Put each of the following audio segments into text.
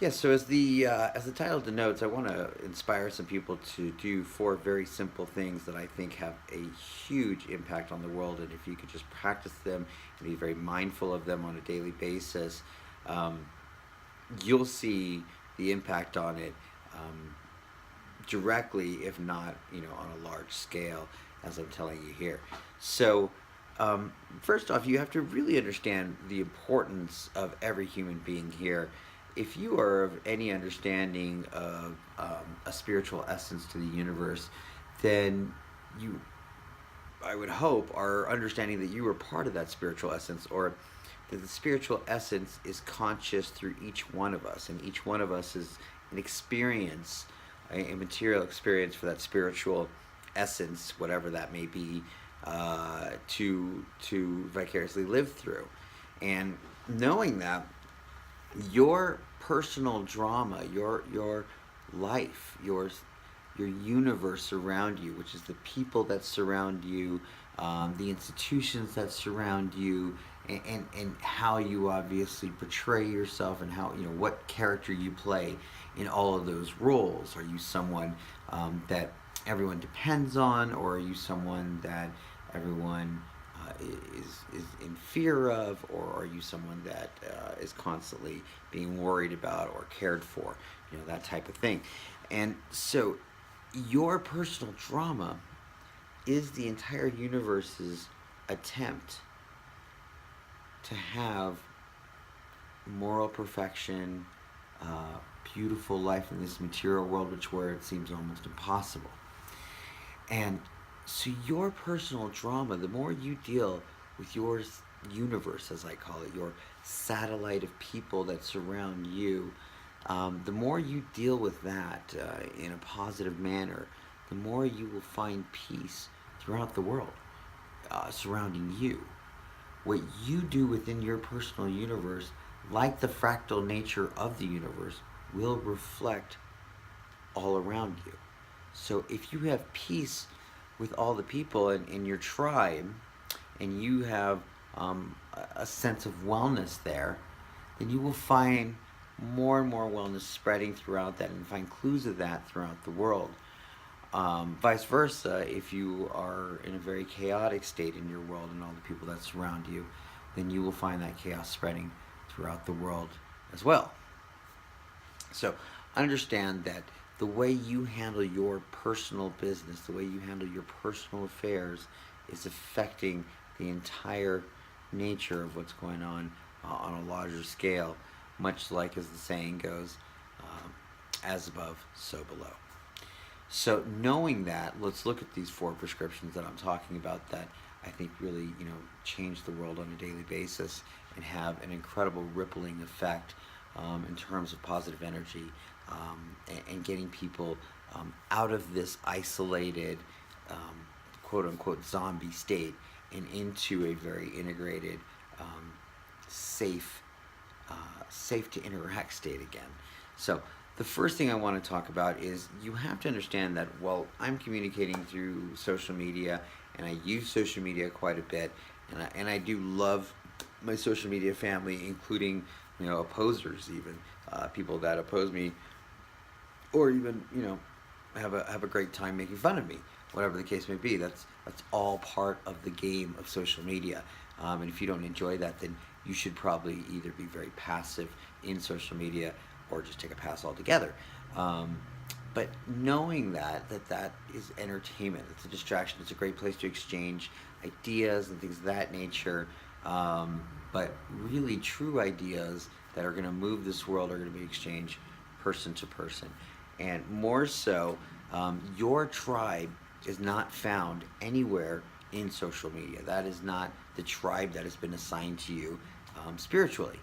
Yeah, so as the title denotes, I want to inspire some people to do four very simple things that I think have a huge impact on the world. And if you could just practice them and be very mindful of them on a daily basis, um, you'll see the impact on it um, directly, if not, on a large scale, as I'm telling you here. So, first off, you have to really understand the importance of every human being here. If you are of any understanding of a spiritual essence to the universe, then you, I would hope, are understanding that you are part of that spiritual essence, or that the spiritual essence is conscious through each one of us, and each one of us is an experience, a material experience for that spiritual essence, whatever that may be, to vicariously live through. And knowing that your personal drama, your life, your universe around you, which is the people that surround you, the institutions that surround you, and how you obviously portray yourself, and how, what character you play in all of those roles. Are you someone that everyone depends on, or are you someone that everyone is in fear of, or are you someone that is constantly being worried about or cared for, that type of thing. And so your personal drama is the entire universe's attempt to have moral perfection, beautiful life in this material world, which where it seems almost impossible. And so your personal drama, the more you deal with your universe, as I call it, your satellite of people that surround you, the more you deal with that in a positive manner, the more you will find peace throughout the world surrounding you. What you do within your personal universe, like the fractal nature of the universe, will reflect all around you. So if you have peace with all the people in your tribe, and you have a sense of wellness there, then you will find more and more wellness spreading throughout that, and find clues of that throughout the world. Vice versa, if you are in a very chaotic state in your world and all the people that surround you, then you will find that chaos spreading throughout the world as well. So understand that the way you handle your personal business, the way you handle your personal affairs, is affecting the entire nature of what's going on a larger scale, much like, as the saying goes, as above, so below. So knowing that, let's look at these four prescriptions that I'm talking about that I think really, change the world on a daily basis and have an incredible rippling effect in terms of positive energy, and getting people out of this isolated, quote unquote, zombie state, and into a very integrated, safe, safe to interact state again. So the first thing I want to talk about is, you have to understand that while I'm communicating through social media, and I use social media quite a bit, and I do love my social media family, including, opposers, even people that oppose me, or even, have a great time making fun of me, whatever the case may be. That's all part of the game of social media. And if you don't enjoy that, then you should probably either be very passive in social media, or just take a pass altogether. But knowing that is entertainment, it's a distraction, it's a great place to exchange ideas and things of that nature. But really, true ideas that are going to move this world are going to be exchanged person to person. And more so, your tribe is not found anywhere in social media. That is not the tribe that has been assigned to you spiritually.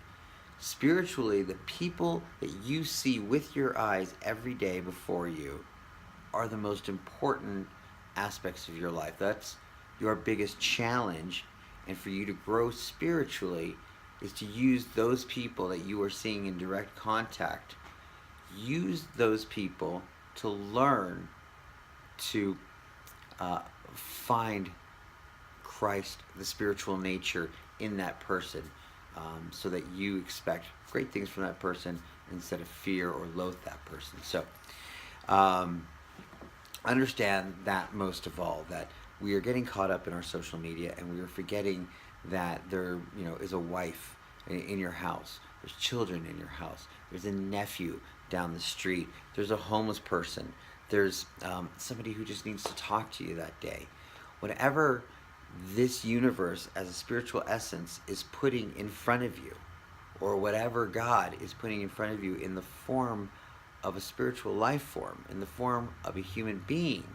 Spiritually, the people that you see with your eyes every day before you are the most important aspects of your life. That's your biggest challenge. And for you to grow spiritually is to use those people that you are seeing in direct contact. Use those people to learn to find Christ, the spiritual nature in that person, so that you expect great things from that person instead of fear or loathe that person. So um, understand that most of all, that we are getting caught up in our social media, and we are forgetting that there, is a wife in your house. There's children in your house. There's a nephew down the street. There's a homeless person. There's somebody who just needs to talk to you that day. Whatever this universe as a spiritual essence is putting in front of you, or whatever God is putting in front of you in the form of a spiritual life form, in the form of a human being,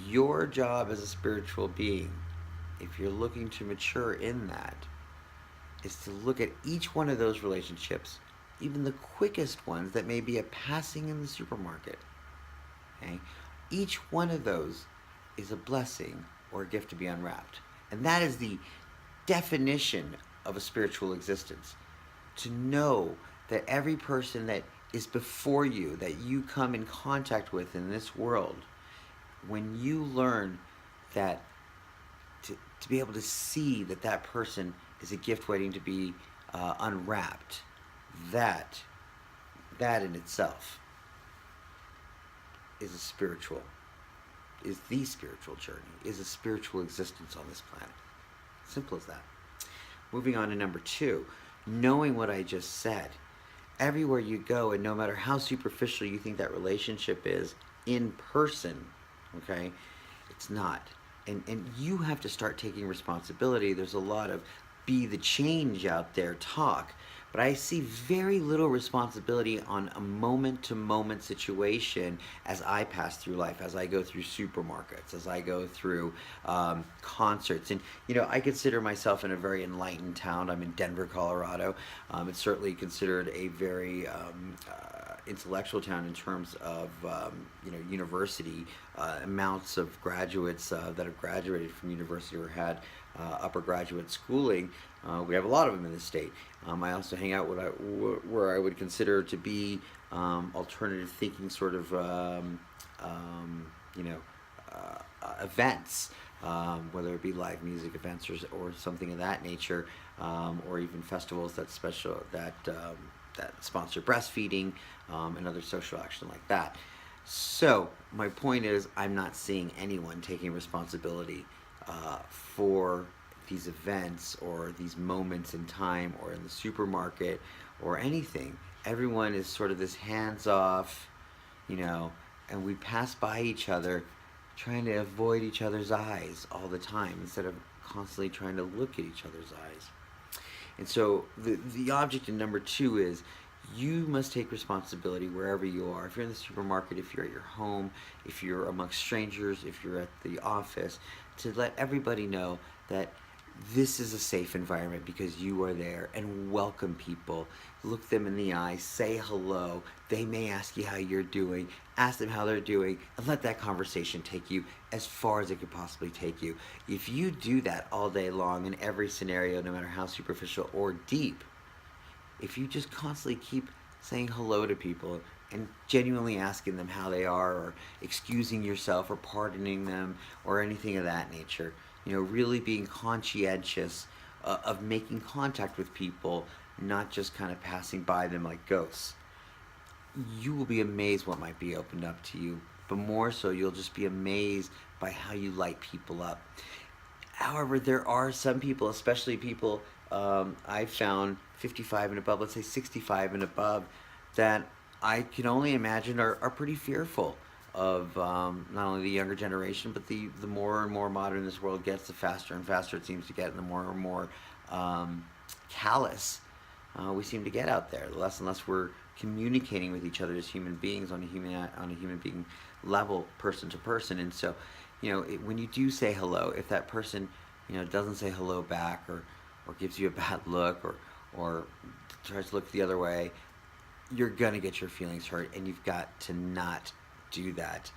your job as a spiritual being, if you're looking to mature in that, is to look at each one of those relationships, even the quickest ones that may be a passing in the supermarket. Okay? Each one of those is a blessing or a gift to be unwrapped. And that is the definition of a spiritual existence. To know that every person that is before you, that you come in contact with in this world, when you learn that to be able to see that that person is a gift waiting to be unwrapped, that in itself is the spiritual journey, is a spiritual existence on this planet. Simple as that. Moving on to number 2, knowing what I just said. Everywhere you go, and no matter how superficial you think that relationship is in person, okay, it's not. And you have to start taking responsibility. There's a lot of be the change out there talk, but I see very little responsibility on a moment-to-moment situation as I pass through life, as I go through supermarkets, as I go through concerts. And, I consider myself in a very enlightened town. I'm in Denver, Colorado. It's certainly considered a very intellectual town in terms of, university amounts of graduates that have graduated from university or had upper graduate schooling. We have a lot of them in the state. I also hang out where I would consider to be alternative thinking sort of, events, whether it be live music events or something of that nature, or even festivals that sponsor breastfeeding and other social action like that. So my point is, I'm not seeing anyone taking responsibility for these events or these moments in time or in the supermarket or anything. Everyone is sort of this hands-off, and we pass by each other trying to avoid each other's eyes all the time instead of constantly trying to look at each other's eyes. And so the object in number 2 is, you must take responsibility wherever you are. If you're in the supermarket, if you're at your home, if you're amongst strangers, if you're at the office, to let everybody know that this is a safe environment because you are there, and welcome people. Look them in the eye, say hello. They may ask you how you're doing. Ask them how they're doing, and let that conversation take you as far as it could possibly take you. If you do that all day long in every scenario, no matter how superficial or deep, if you just constantly keep saying hello to people and genuinely asking them how they are, or excusing yourself or pardoning them or anything of that nature, really being conscientious of making contact with people, not just kind of passing by them like ghosts, you will be amazed what might be opened up to you. But more so, you'll just be amazed by how you light people up. However, there are some people, especially people I've found 55 and above, let's say 65 and above, that I can only imagine are pretty fearful of not only the younger generation, but the more and more modern this world gets, the faster and faster it seems to get, and the more and more callous we seem to get out there. The less and less we're communicating with each other as human beings on a human being level, person to person. And so, when you do say hello, if that person, doesn't say hello back, or gives you a bad look, or tries to look the other way, you're gonna get your feelings hurt, and you've got to not do that.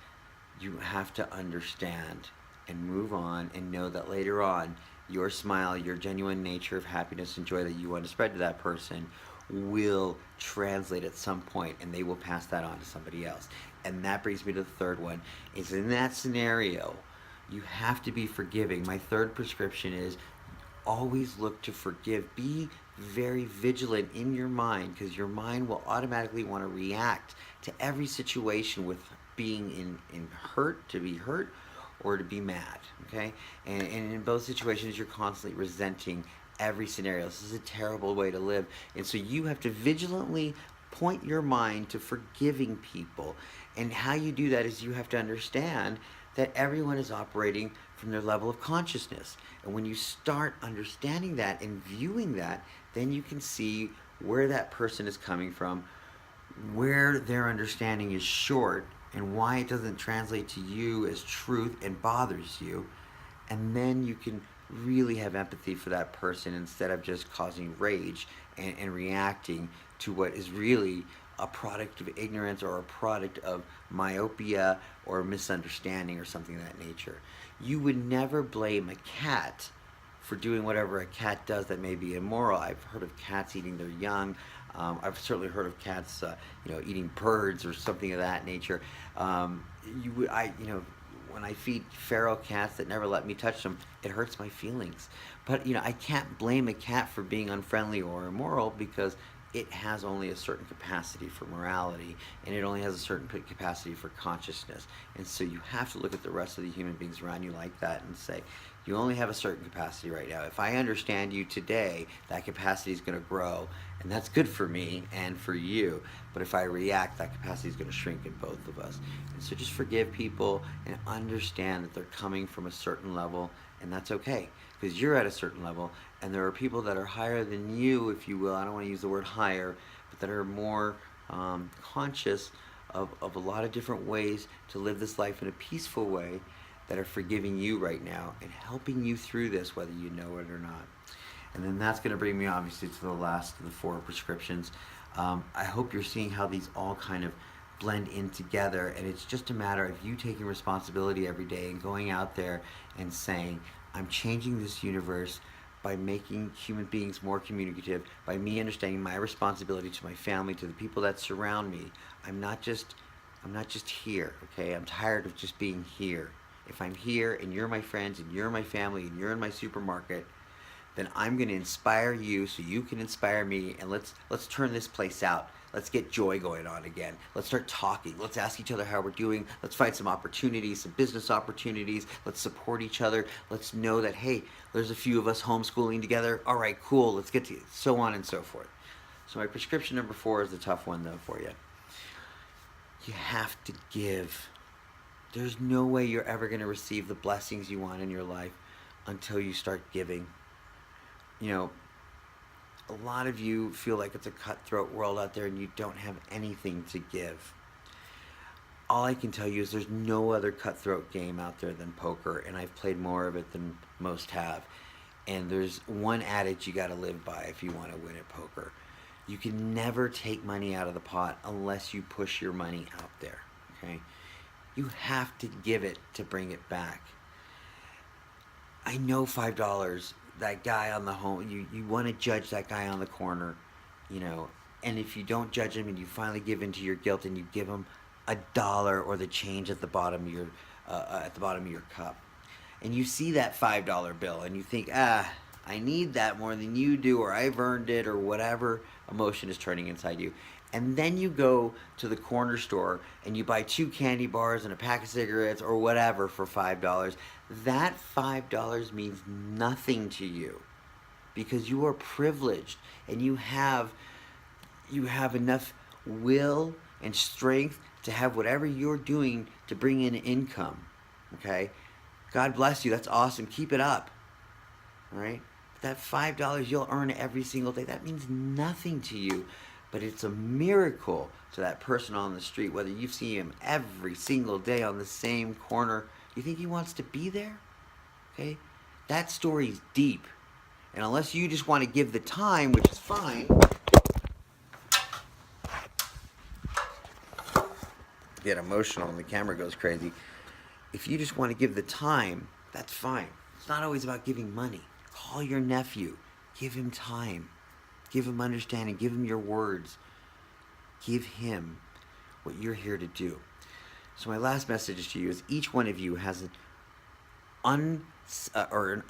You have to understand and move on, and know that later on, your smile, your genuine nature of happiness and joy that you want to spread to that person will translate at some point, and they will pass that on to somebody else. And that brings me to the third one, is in that scenario, you have to be forgiving. My third prescription is, always look to forgive. Be very vigilant in your mind, because your mind will automatically want to react to every situation with being in hurt, to be hurt, or to be mad. Okay, and in both situations, you're constantly resenting every scenario. This is a terrible way to live, and so you have to vigilantly point your mind to forgiving people. And how you do that is you have to understand that everyone is operating from their level of consciousness. And when you start understanding that and viewing that, then you can see where that person is coming from, where their understanding is short, and why it doesn't translate to you as truth and bothers you. And then you can really have empathy for that person instead of just causing rage and reacting to what is really a product of ignorance or a product of myopia or misunderstanding or something of that nature. You would never blame a cat for doing whatever a cat does that may be immoral. I've heard of cats eating their young. I've certainly heard of cats, eating birds or something of that nature. When I feed feral cats that never let me touch them, it hurts my feelings. But I can't blame a cat for being unfriendly or immoral, because it has only a certain capacity for morality, and it only has a certain capacity for consciousness. And so you have to look at the rest of the human beings around you like that and say, you only have a certain capacity right now. If I understand you today, that capacity is going to grow, and that's good for me and for you. But if I react, that capacity is going to shrink in both of us. And so just forgive people and understand that they're coming from a certain level, and that's okay, because you're at a certain level, and there are people that are higher than you, if you will. I don't want to use the word higher, but that are more conscious of a lot of different ways to live this life in a peaceful way, that are forgiving you right now and helping you through this, whether you know it or not. And then that's going to bring me, obviously, to the last of the 4 prescriptions. I hope you're seeing how these all kind of blend in together, and it's just a matter of you taking responsibility every day and going out there and saying, I'm changing this universe by making human beings more communicative, by me understanding my responsibility to my family, to the people that surround me. I'm not just here, okay? I'm tired of just being here. If I'm here and you're my friends and you're my family and you're in my supermarket, then I'm going to inspire you so you can inspire me, and let's turn this place out. Let's get joy going on again. Let's start talking. Let's ask each other how we're doing. Let's find some opportunities, some business opportunities. Let's support each other. Let's know that, hey, there's a few of us homeschooling together. All right, cool. Let's get to so on and so forth. So my prescription number 4 is the tough one, though, for you. You have to give. There's no way you're ever going to receive the blessings you want in your life until you start giving. A lot of you feel like it's a cutthroat world out there and you don't have anything to give. All I can tell you is there's no other cutthroat game out there than poker, and I've played more of it than most have. And there's one adage you got to live by if you want to win at poker. You can never take money out of the pot unless you push your money out there, okay? You have to give it to bring it back. I know $5, that guy on the home, you want to judge that guy on the corner, and if you don't judge him and you finally give in to your guilt and you give him $1 or the change at the bottom of your cup, and you see that $5 bill and you think, I need that more than you do, or I've earned it, or whatever emotion is turning inside you. And then you go to the corner store and you buy 2 candy bars and a pack of cigarettes or whatever for $5. That $5 means nothing to you, because you are privileged and you have enough will and strength to have whatever you're doing to bring in income. Okay? God bless you. That's awesome. Keep it up. All right? That $5 you'll earn every single day, that means nothing to you. But it's a miracle to that person on the street, whether you see him every single day on the same corner. You think he wants to be there? Okay? That story's deep. And unless you just want to give the time, which is fine. Get emotional and the camera goes crazy. If you just want to give the time, that's fine. It's not always about giving money. Call your nephew. Give him time. Give him understanding. Give him your words. Give him what you're here to do. So my last message to you is, each one of you has an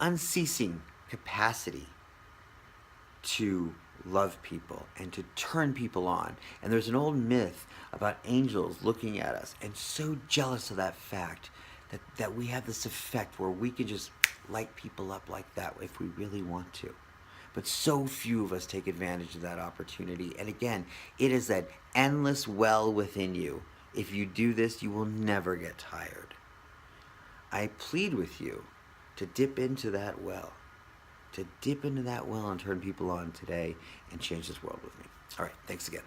unceasing capacity to love people and to turn people on. And there's an old myth about angels looking at us and so jealous of that fact that we have this effect where we can just light people up like that if we really want to. But so few of us take advantage of that opportunity. And again, it is that endless well within you. If you do this, you will never get tired. I plead with you to dip into that well. To dip into that well and turn people on today and change this world with me. All right, thanks again.